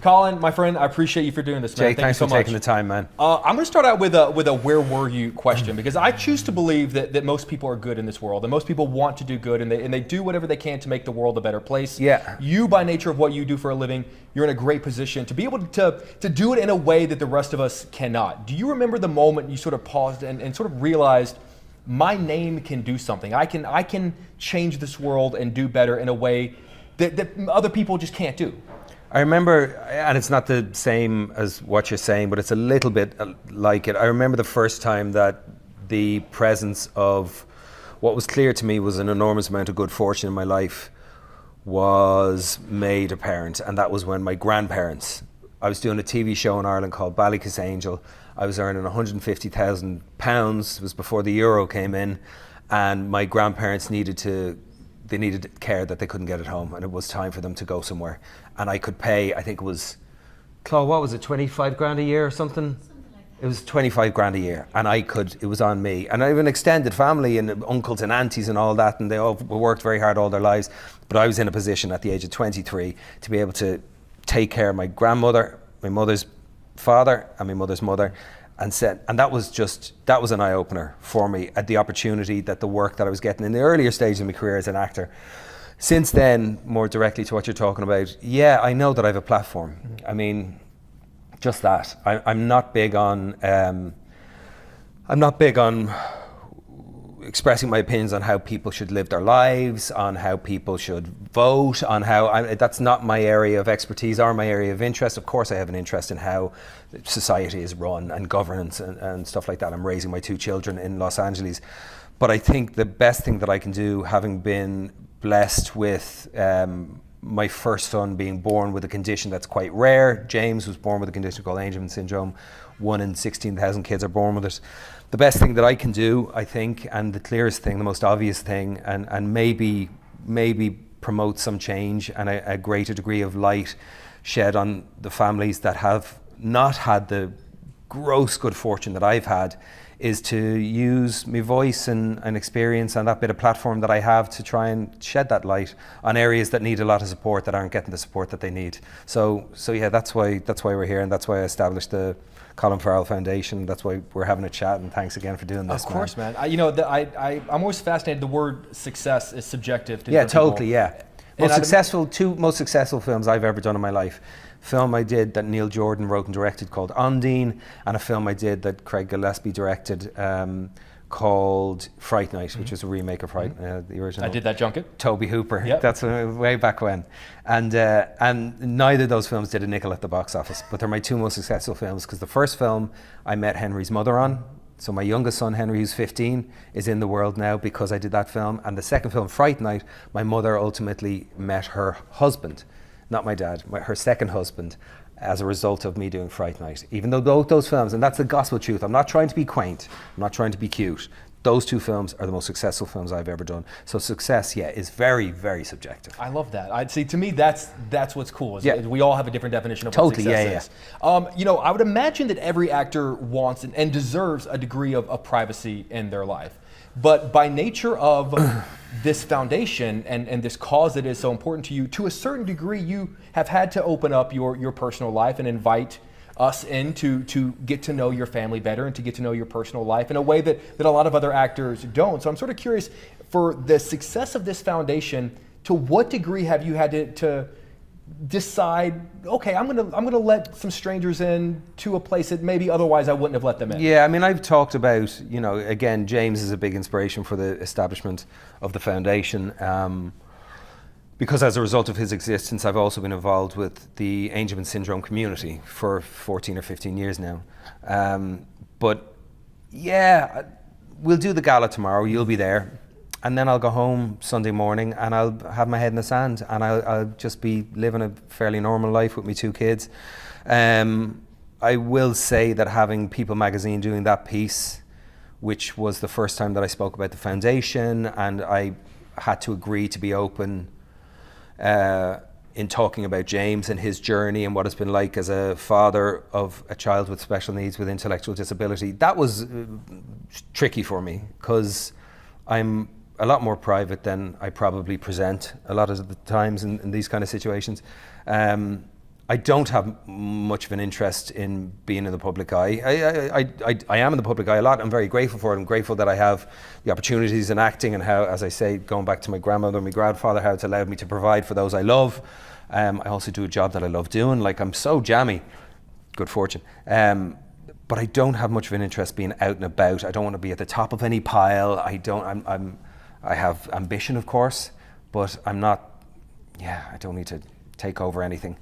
Colin, my friend, I appreciate you for doing this, man. Jake, thanks for taking the time, man. I'm going to start out with a where were you question, because I choose to believe that most people are good in this world, and most people want to do good, and they do whatever they can to make the world a better place. Yeah. You, by nature of what you do for a living, you're in a great position to be able to do it in a way that the rest of us cannot. Do you remember the moment you sort of paused and sort of realized, my name can do something. I can change this world and do better in a way that other people just can't do? I remember, and it's not the same as what you're saying, but it's a little bit like it. I remember the first time that the presence of what was clear to me was an enormous amount of good fortune in my life was made apparent, and that was when my grandparents, I was doing a TV show in Ireland called Ballykiss Angel. I was earning £150,000. It was before the euro came in, and my grandparents needed care that they couldn't get at home, and it was time for them to go somewhere. And I could pay, I think it was, Claude, what was it, 25 grand a year or something? Something like that. It was 25 grand a year, and it was on me. And I have an extended family and uncles and aunties and all that, and they all worked very hard all their lives. But I was in a position at the age of 23 to be able to take care of my grandmother, my mother's father, and my mother's mother. And that was an eye-opener for me at the opportunity that the work that I was getting in the earlier stage of my career as an actor. Since then, more directly to what you're talking about, yeah, I know that I have a platform. I mean, just that. I'm not big on expressing my opinions on how people should live their lives, on how people should vote, on that's not my area of expertise or my area of interest. Of course I have an interest in how society is run and governance and stuff like that. I'm raising my 2 children in Los Angeles. But I think the best thing that I can do, having been blessed with my first son being born with a condition that's quite rare. James was born with a condition called Angelman syndrome. 1 in 16,000 kids are born with it. The best thing that I can do, I think, and the clearest thing, the most obvious thing, and maybe promote some change and a greater degree of light shed on the families that have not had the gross good fortune that I've had, is to use my voice and experience and that bit of platform that I have to try and shed that light on areas that need a lot of support that aren't getting the support that they need. So yeah, that's why we're here, and that's why I established the Colin Farrell Foundation. That's why we're having a chat, and thanks again for doing this. Of course, man. I'm always fascinated. The word success is subjective to different people. Totally, yeah. Two most successful films I've ever done in my life. Film I did that Neil Jordan wrote and directed called Undine, and a film I did that Craig Gillespie directed called Fright Night, which was a remake of Fright, the original. I did that junket. Toby Hooper. Yep. That's way back when. And neither of those films did a nickel at the box office, but they're my 2 most successful films, because the first film I met Henry's mother on. So my youngest son, Henry, who's 15, is in the world now because I did that film. And the second film, Fright Night, my mother ultimately met her husband, not my dad, her second husband, as a result of me doing Fright Night. Even though both those films, and that's the gospel truth, I'm not trying to be quaint, I'm not trying to be cute. Those 2 films are the most successful films I've ever done. So success, yeah, is very, very subjective. I love that. I'd say, to me, that's what's cool. Yeah. We all have a different definition of what success is. I would imagine that every actor wants and deserves a degree of privacy in their life. But by nature of this foundation and this cause that is so important to you, to a certain degree, you have had to open up your personal life and invite us in to get to know your family better and to get to know your personal life in a way that a lot of other actors don't. So I'm sort of curious, for the success of this foundation, to what degree have you had to decide, okay, I'm gonna let some strangers in to a place that maybe otherwise I wouldn't have let them in? Yeah, I mean, I've talked about, again, James is a big inspiration for the establishment of the foundation. Because as a result of his existence, I've also been involved with the Angelman syndrome community for 14 or 15 years now. But yeah, we'll do the gala tomorrow, you'll be there. And then I'll go home Sunday morning and I'll have my head in the sand and I'll just be living a fairly normal life with my 2 kids. I will say that having People magazine doing that piece, which was the first time that I spoke about the foundation, and I had to agree to be open in talking about James and his journey and what it's been like as a father of a child with special needs with intellectual disability. That was tricky for me, because I'm a lot more private than I probably present a lot of the times in these kind of situations. I don't have much of an interest in being in the public eye. I am in the public eye a lot. I'm very grateful for it. I'm grateful that I have the opportunities in acting, and how, as I say, going back to my grandmother and my grandfather, how it's allowed me to provide for those I love. I also do a job that I love doing. Like, I'm so jammy, good fortune. But I don't have much of an interest being out and about. I don't want to be at the top of any pile. I have ambition, of course, but I'm not, I don't need to take over anything.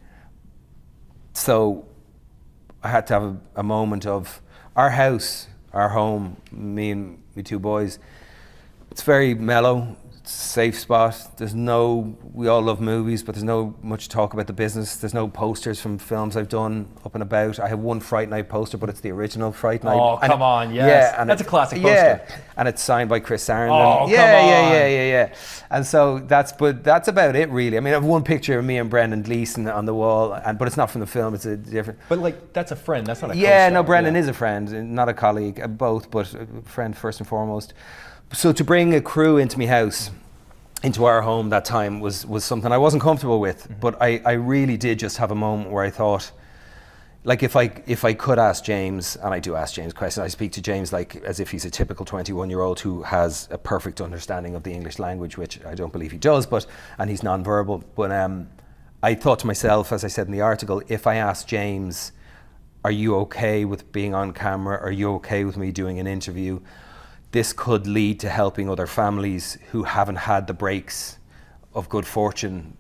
So I had to have a moment of our house, our home, me and my two boys. It's very mellow, it's a safe spot. We all love movies, but there's no much talk about the business. There's no posters from films I've done up and about. I have one Fright Night poster, but it's the original Fright Night. Oh, come on, yes. Yeah, that's a classic poster. Yeah, and it's signed by Chris Sarandon. Oh, come on. Yeah. And so that's about it, really. I mean, I have one picture of me and Brendan Gleeson on the wall, but it's not from the film. It's a different. But like, that's a friend. That's not a co-star. Yeah, no, Brendan is a friend, not a colleague, both, but a friend first and foremost. So to bring a crew into my house, into our home that time was something I wasn't comfortable with. Mm-hmm. But I really did just have a moment where I thought, like, if I could ask James, and I do ask James questions, I speak to James like as if he's a typical 21-year-old who has a perfect understanding of the English language, which I don't believe he does, and he's non-verbal. But I thought to myself, as I said in the article, if I asked James, are you okay with being on camera? Are you okay with me doing an interview? This could lead to helping other families who haven't had the breaks of good fortune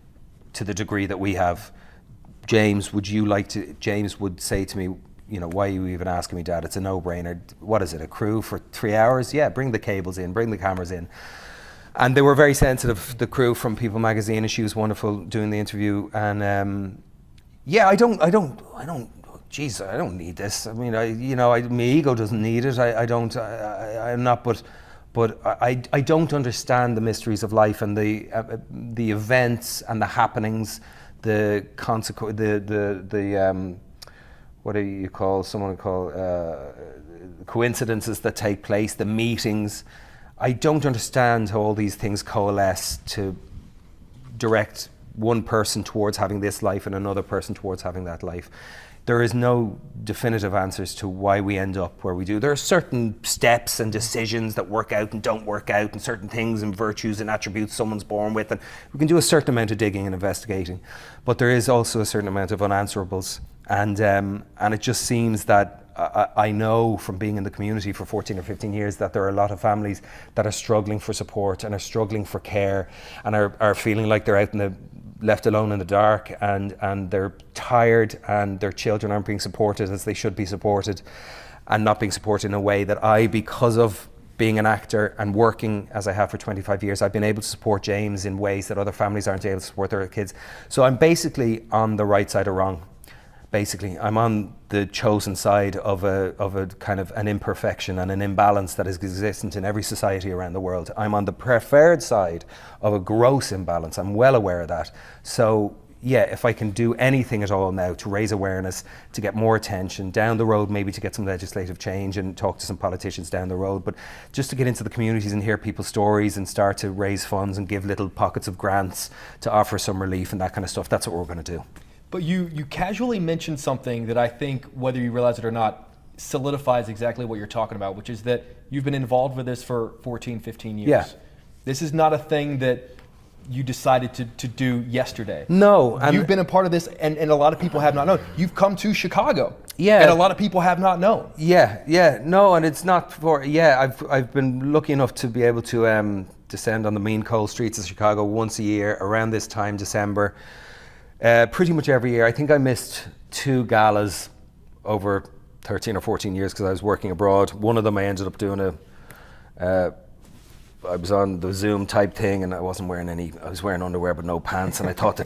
to the degree that we have. James would say to me, why are you even asking me, Dad? It's a no-brainer. What is it, a crew for 3 hours? Yeah, bring the cables in, bring the cameras in. And they were very sensitive, the crew from People magazine, and she was wonderful doing the interview. And I don't need this. I mean, my ego doesn't need it. I'm not, but I don't understand the mysteries of life and the events and the happenings, the consequence, what do you call, coincidences that take place, the meetings. I don't understand how all these things coalesce to direct one person towards having this life and another person towards having that life. There is no definitive answers to why we end up where we do. There are certain steps and decisions that work out and don't work out, and certain things and virtues and attributes someone's born with, and we can do a certain amount of digging and investigating. But there is also a certain amount of unanswerables, and it just seems that I know from being in the community for 14 or 15 years that there are a lot of families that are struggling for support and are struggling for care and are feeling like they're left alone in the dark, and they're tired, and their children aren't being supported as they should be supported, and not being supported in a way that because of being an actor and working as I have for 25 years, I've been able to support James in ways that other families aren't able to support their kids. So I'm basically on the right side of wrong. Basically, I'm on the chosen side of a kind of an imperfection and an imbalance that is existent in every society around the world. I'm on the preferred side of a gross imbalance. I'm well aware of that. So yeah, if I can do anything at all now to raise awareness, to get more attention down the road, maybe to get some legislative change and talk to some politicians down the road, but just to get into the communities and hear people's stories and start to raise funds and give little pockets of grants to offer some relief and that kind of stuff, that's what we're going to do. But you casually mentioned something that I think, whether you realize it or not, solidifies exactly what you're talking about, which is that you've been involved with this for 14, 15 years. Yeah. This is not a thing that you decided to do yesterday. No. You've been a part of this, and a lot of people have not known. You've come to Chicago. Yeah. And a lot of people have not known. Yeah. No, and it's not for, I've been lucky enough to be able to descend on the mean cold streets of Chicago once a year around this time, December. Pretty much every year. I think I missed 2 galas over 13 or 14 years because I was working abroad. One of them I ended up doing I was on the Zoom type thing, and I was wearing underwear but no pants, and I thought the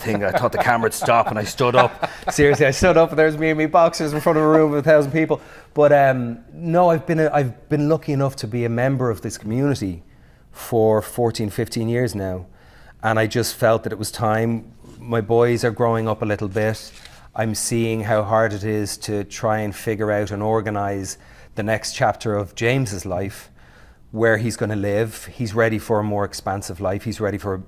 camera would stop, and I stood up. Seriously, I stood up, and there's me and me boxers in front of a room with 1,000 people. But no, I've been lucky enough to be a member of this community for 14, 15 years now, and I just felt that it was time. My boys are growing up a little bit. I'm seeing how hard it is to try and figure out and organise the next chapter of James's life, where he's going to live. He's ready for a more expansive life. He's ready for,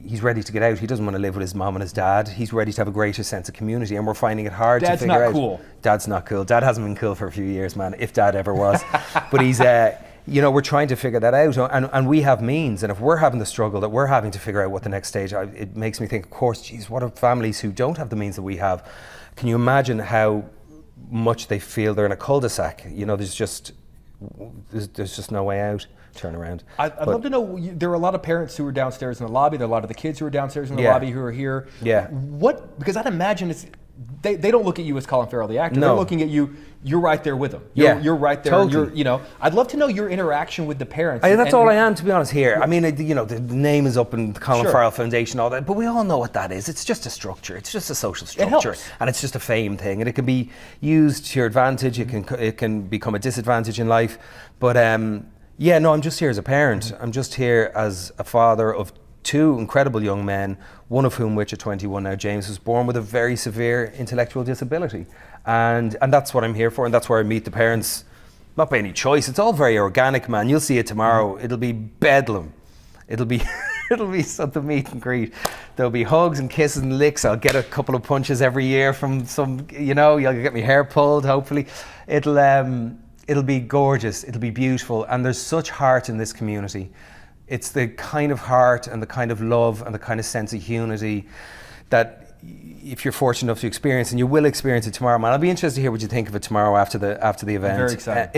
he's ready to get out. He doesn't want to live with his mom and his dad. He's ready to have a greater sense of community, and we're finding it hard to figure out. Dad's not cool. Dad's not cool. Dad hasn't been cool for a few years, man, if Dad ever was. But he's, we're trying to figure that out, and we have means, and if we're having the struggle that we're having to figure out what the next stage, it makes me think, of course, geez, what are families who don't have the means that we have? Can you imagine how much they feel they're in a cul-de-sac? There's just no way out. Turn around. I'd love to know, there are a lot of parents who are downstairs in the lobby, there are a lot of the kids who are downstairs in the Yeah. lobby who are here. Yeah. Because I'd imagine they don't look at you as Colin Farrell, the actor. No. They're looking at you, you're right there with them. Yeah. You're right there. Totally. I'd love to know your interaction with the parents. That's all I am, to be honest, here. I mean, the name is up in the Colin Sure. Farrell Foundation, all that, but we all know what that is. It's just a structure. It's just a social structure. helps. And it's just a fame thing. And it can be used to your advantage. It can become a disadvantage in life. But I'm just here as a parent. I'm just here as a father of two incredible young men, one of whom, which at 21 now, James, was born with a very severe intellectual disability. And that's what I'm here for, and that's where I meet the parents, not by any choice. It's all very organic, man. You'll see it tomorrow. It'll be bedlam. It'll be something meet and greet. There'll be hugs and kisses and licks. I'll get a couple of punches every year from some, you'll get my hair pulled, hopefully. It'll be gorgeous. It'll be beautiful. And there's such heart in this community. It's the kind of heart and the kind of love and the kind of sense of unity that if you're fortunate enough to experience, and you will experience it tomorrow, man. I'll be interested to hear what you think of it tomorrow after the event. I'm very excited.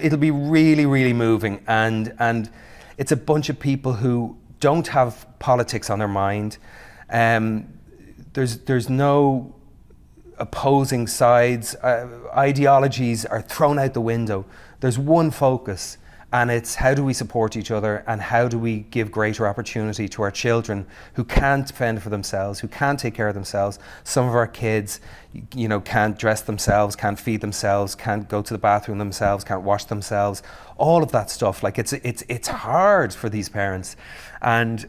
It'll be really, really moving, and it's a bunch of people who don't have politics on their mind. There's no opposing sides. Ideologies are thrown out the window. There's one focus, and it's how do we support each other, and how do we give greater opportunity to our children who can't fend for themselves, who can't take care of themselves. Some of our kids, can't dress themselves, can't feed themselves, can't go to the bathroom themselves, can't wash themselves. All of that stuff, it's hard for these parents. And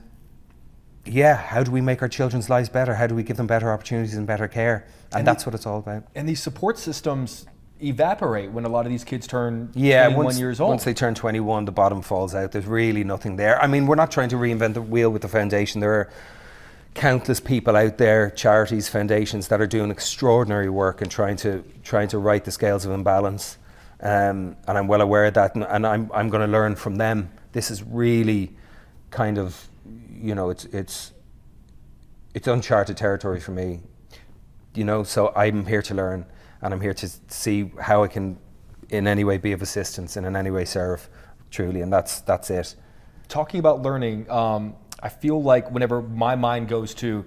how do we make our children's lives better? How do we give them better opportunities and better care? And that's what it's all about. And these support systems evaporate when a lot of these kids turn 21 years old. Once they turn 21, the bottom falls out. There's really nothing there. I mean, we're not trying to reinvent the wheel with the foundation. There are countless people out there, charities, foundations, that are doing extraordinary work and trying to right the scales of imbalance. And I'm well aware of that, and I'm going to learn from them. This is really kind of, it's uncharted territory for me. So I'm here to learn. And I'm here to see how I can in any way be of assistance and in any way serve, truly, and that's it. Talking about learning, I feel like whenever my mind goes to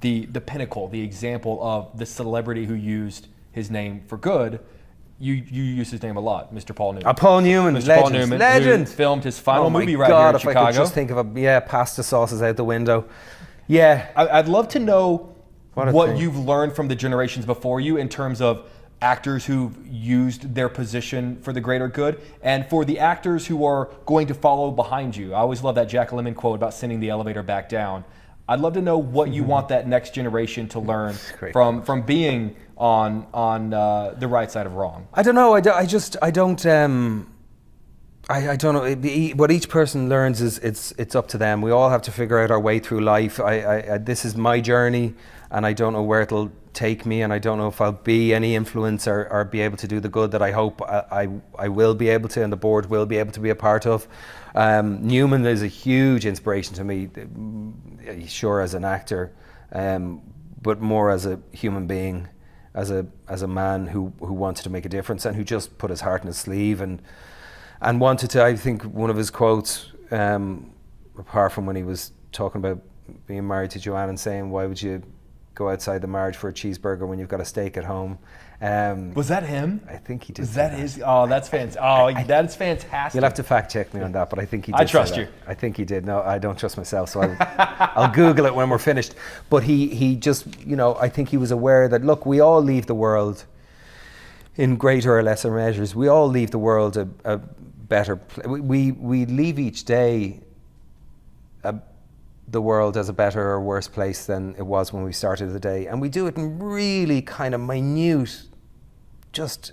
the pinnacle, the example of the celebrity who used his name for good, you use his name a lot, Mr. Paul Newman. Paul Newman, Mr. legend, Paul Newman, legend. Who filmed his final movie right God, here in if Chicago. I could just think of pasta sauces out the window. Yeah. I'd love to know what thing. you've learned from the generations before you in terms of actors who've used their position for the greater good, and for the actors who are going to follow behind you. I always love that Jack Lemmon quote about sending the elevator back down. I'd love to know what you want that next generation to learn from being on the right side of wrong. I don't know. I don't know. What each person learns is it's up to them. We all have to figure out our way through life. This is my journey, and I don't know where it'll take me, and I don't know if I'll be any influence or be able to do the good that I hope I will be able to, and the board will be able to be a part of. Newman is a huge inspiration to me, sure, as an actor, but more as a human being, as a man who wanted to make a difference and who just put his heart in his sleeve and wanted to. I think one of his quotes, apart from when he was talking about being married to Joanne and saying, why would you go outside the marriage for a cheeseburger when you've got a steak at home? Was that him? I think he did. Is that his? Oh, that's fantastic. Oh, that's fantastic. You'll have to fact check me on that, but I think he did. I trust you. I think he did. No, I don't trust myself, so I'll Google it when we're finished. But he just, I think he was aware that, look, we all leave the world in greater or lesser measures. We all leave the world a better place. We leave each day the world as a better or worse place than it was when we started the day, and we do it in really kind of minute, just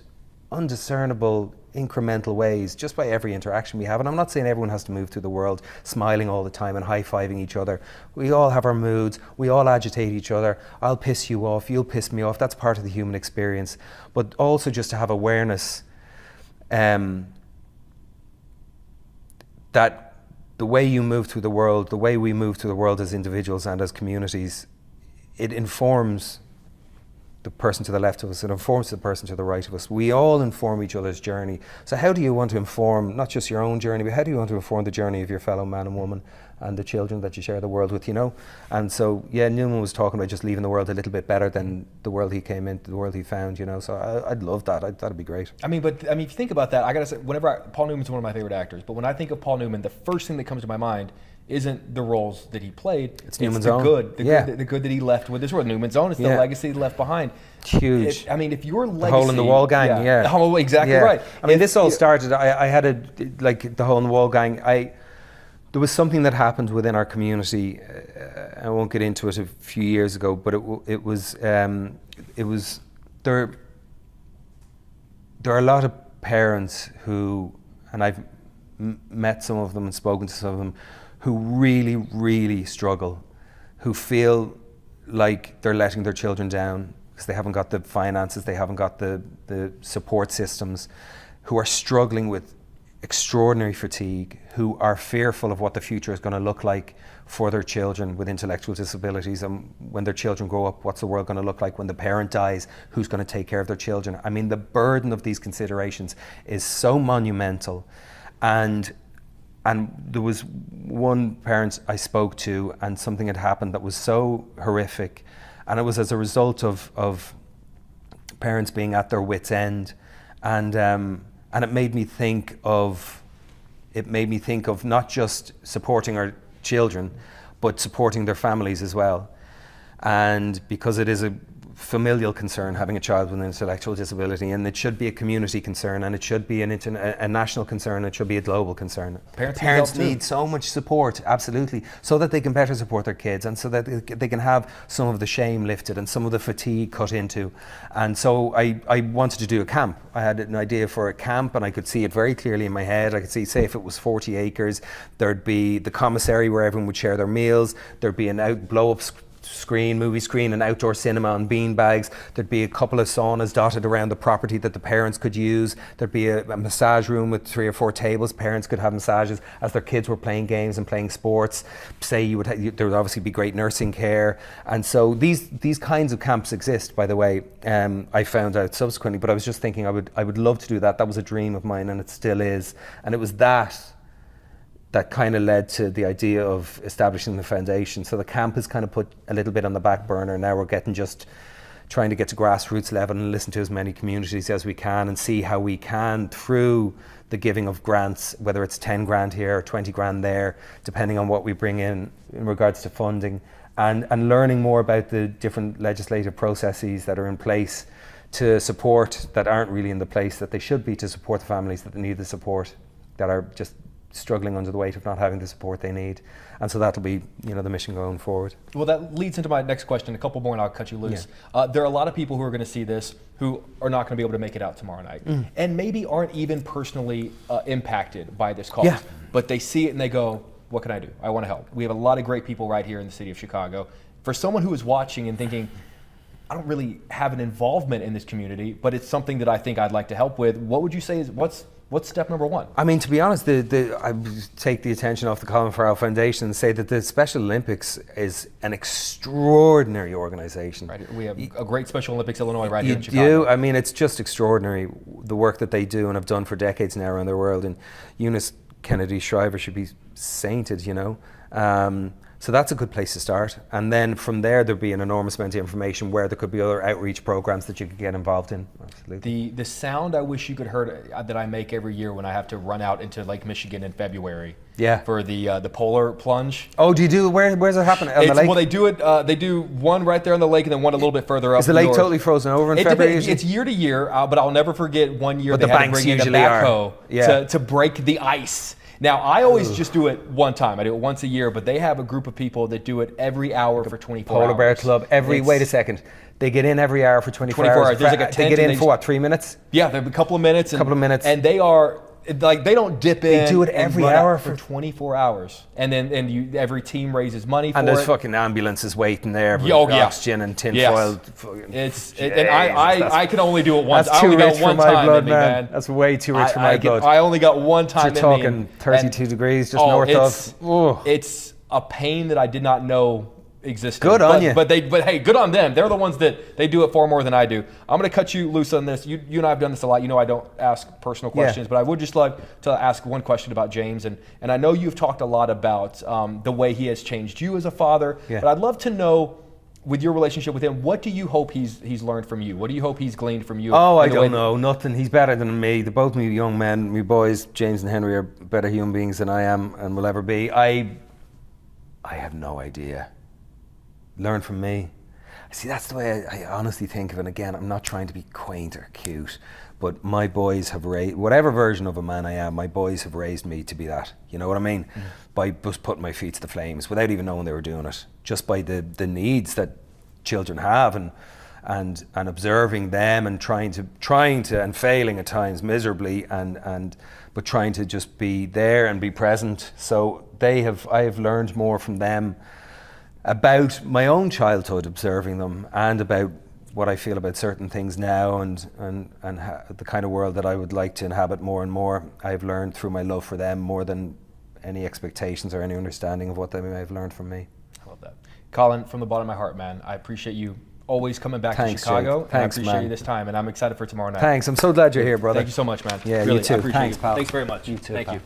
undiscernible incremental ways just by every interaction we have. And I'm not saying everyone has to move through the world smiling all the time and high-fiving each other. We all have our moods, we all agitate each other. I'll piss you off, you'll piss me off. That's part of the human experience. But also just to have awareness that the way you move through the world, the way we move through the world as individuals and as communities, it informs the person to the left of us, it informs the person to the right of us. We all inform each other's journey. So how do you want to inform not just your own journey, but how do you want to inform the journey of your fellow man and woman and the children that you share the world with, you know? And so, yeah, Newman was talking about just leaving the world a little bit better than the world he came into, the world he found, you know? So I'd love that. That'd be great. I mean, if you think about that, I gotta say, Paul Newman's one of my favorite actors, but when I think of Paul Newman, the first thing that comes to my mind isn't the roles that he played. It's Newman's the own. Good, the good that he left with this world. Newman's own. It's the legacy he left behind. Huge. If your legacy, the Hole in the Wall gang, yeah. Exactly right. I mean, this all started. I had the Hole in the Wall gang. There was something that happened within our community. I won't get into it. A few years ago, but it was there. There are a lot of parents who, and I've met some of them and spoken to some of them, who really, really struggle, who feel like they're letting their children down because they haven't got the finances, they haven't got the support systems, who are struggling with extraordinary fatigue, who are fearful of what the future is going to look like for their children with intellectual disabilities, and when their children grow up, what's the world going to look like when the parent dies, who's going to take care of their children. I mean, the burden of these considerations is so monumental. And there was one parent I spoke to, and something had happened that was so horrific, and it was as a result of parents being at their wits' end, and it made me think of not just supporting our children, but supporting their families as well. And because it is a familial concern having a child with an intellectual disability, and it should be a community concern, and it should be a national concern, it should be a global concern. Parents need so much support, absolutely, so that they can better support their kids, and so that they can have some of the shame lifted and some of the fatigue cut into. And so I wanted to do a camp. I had an idea for a camp, and I could see it very clearly in my head. I could see, say, if it was 40 acres, there'd be the commissary where everyone would share their meals, there'd be an blow-up movie screen, an outdoor cinema on bean bags. There'd be a couple of saunas dotted around the property that the parents could use. There'd be a massage room with 3 or 4 tables. Parents could have massages as their kids were playing games and playing sports. There would obviously be great nursing care. And so these kinds of camps exist, by the way. I found out subsequently, but I was just thinking I would love to do that. That was a dream of mine, and it still is. And it was that kind of led to the idea of establishing the foundation. So the camp is kind of put a little bit on the back burner. Now we're trying to get to grassroots level and listen to as many communities as we can, and see how we can, through the giving of grants, whether it's 10 grand here or 20 grand there, depending on what we bring in regards to funding, and learning more about the different legislative processes that are in place to support, that aren't really in the place that they should be, to support the families that need the support, that are just struggling under the weight of not having the support they need. And so that'll be, the mission going forward. Well, that leads into my next question. A couple more and I'll cut you loose. Yeah. There are a lot of people who are going to see this who are not going to be able to make it out tomorrow night, and maybe aren't even personally impacted by this cause. Yeah. But they see it and they go, what can I do? I want to help. We have a lot of great people right here in the city of Chicago. For someone who is watching and thinking, I don't really have an involvement in this community, but it's something that I think I'd like to help with, what would you say is, what's step number one? I mean, to be honest, I take the attention off the Colin Farrell Foundation and say that the Special Olympics is an extraordinary organization. Right. We have a great Special Olympics Illinois right here in Chicago. I mean, it's just extraordinary, the work that they do and have done for decades now around the world. And Eunice Kennedy Shriver should be sainted, So that's a good place to start. And then from there, there'd be an enormous amount of information where there could be other outreach programs that you could get involved in. Absolutely. The sound I wish you could hear that I make every year when I have to run out into Lake Michigan in February. Yeah. For the polar plunge. Oh, do you do, where's it happen? On the lake? Well, they do one right there on the lake and then one a little bit further up. Is the lake totally frozen over in February? It's year to year, but I'll never forget one year they had to bring in a backhoe to break the ice. Now, I always just do it one time. I do it once a year, but they have a group of people that do it every hour for 24 hours. Polar Bear Club, wait a second. They get in every hour for 24 24 hours. hours. There's like a They tent get and in for what, 3 minutes? Yeah, they're a couple of minutes. And they are, like, they don't dip in. They do it every hour for 24 hours. And then every team raises money for it. And there's fucking ambulances waiting there with oxygen and tinfoil. Yes. And I can only do it once. That's I too only rich got one for my time blood, in me, man. That's way too rich for my blood. I only got one time You're in me. talking 32 degrees just north of. It's a pain that I did not know existed. Good on you. But hey, good on them. They're the ones that they do it far more than I do. I'm going to cut you loose on this. You and I have done this a lot. You know I don't ask personal questions, but I would just love to ask one question about James. And I know you've talked a lot about the way he has changed you as a father. Yeah. But I'd love to know, with your relationship with him, what do you hope he's learned from you? What do you hope he's gleaned from you? Oh, I don't know. Nothing. He's better than me. They're both me young men. Me boys, James and Henry, are better human beings than I am and will ever be. I have no idea. Learn from me. See, that's the way I honestly think of it. Again, I'm not trying to be quaint or cute, but my boys have raised, whatever version of a man I am, my boys have raised me to be that. You know what I mean? By just putting my feet to the flames without even knowing they were doing it. Just by the needs that children have and observing them and trying to and failing at times miserably but trying to just be there and be present. So I have learned more from them about my own childhood, observing them, and about what I feel about certain things now, and the kind of world that I would like to inhabit more and more. I've learned through my love for them more than any expectations or any understanding of what they may have learned from me. I love that. Colin, from the bottom of my heart, man, I appreciate you always coming back to Chicago. Jake. Thanks, and I appreciate man. you this time, and I'm excited for tomorrow night. Thanks. I'm so glad you're here, brother. Thank you so much, man. Yeah, really, you too. I appreciate Thanks, you. pal. Thanks very much. You too, Thank pal. you.